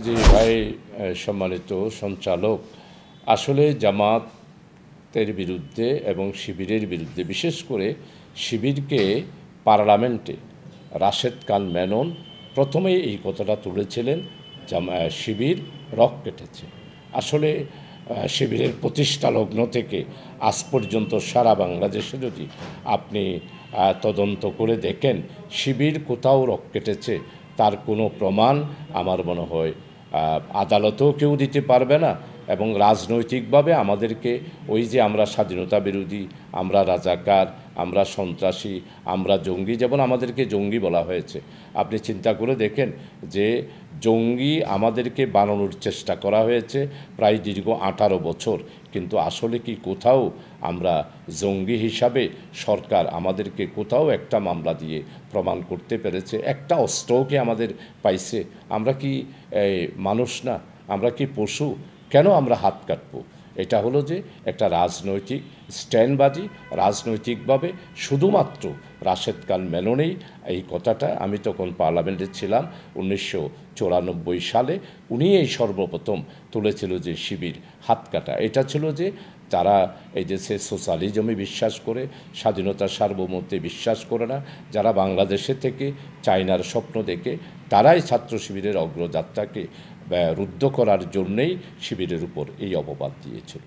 জি ভাই, সম্মানিত সঞ্চালক, আসলে জামাতের বিরুদ্ধে এবং শিবিরের বিরুদ্ধে, বিশেষ করে শিবিরকে পার্লামেন্টে রাশেদ খান মেনন প্রথমেই এই কথাটা তুলেছিলেন, শিবির রক কেটেছে। আসলে শিবিরের প্রতিষ্ঠা লগ্ন থেকে আজ পর্যন্ত সারা বাংলাদেশে যদি আপনি তদন্ত করে দেখেন শিবির কোথাও রক কেটেছে তার কোনো প্রমাণ আমার মনে হয় আদালতেও কেউ দিতে পারবে না। এবং রাজনৈতিকভাবে আমাদেরকে ওই যে আমরা স্বাধীনতা বিরোধী, আমরা রাজাকার, আমরা সন্ত্রাসী, আমরা জঙ্গি, যেমন আমাদেরকে জঙ্গি বলা হয়েছে। আপনি চিন্তা করে দেখেন যে জঙ্গি আমাদেরকে বানানোর চেষ্টা করা হয়েছে প্রায় দীর্ঘ 18 বছর, কিন্তু আসলে কি কোথাও আমরা জঙ্গি হিসাবে সরকার আমাদেরকে কোথাও একটা মামলা দিয়ে প্রমাণ করতে পেরেছে? একটা অস্ত্রও কি আমাদের পাইছে? আমরা কি মানুষ না? আমরা কি পশু? কেন আমরা হাত কাটবো? এটা হলো যে একটা রাজনৈতিক স্ট্যান্ডবাজি। রাজনৈতিকভাবে শুধুমাত্র রাশেদ খান মেননেই এই কথাটা, আমি তখন পার্লামেন্টে ছিলাম 1994 সালে, উনি এই সর্বপ্রথম তুলেছিল যে শিবির হাত কাটা। এটা ছিল যে তারা এই দেশে সোশ্যালিজমে বিশ্বাস করে, স্বাধীনতা সার্বভৌমত্বে বিশ্বাস করে না, যারা বাংলাদেশে থেকে চায়নার স্বপ্ন দেখে, তারাই ছাত্র শিবিরের অগ্রযাত্রাকে রুদ্ধ করার জন্যেই শিবিরের উপর এই অপবাদ দিয়েছিল।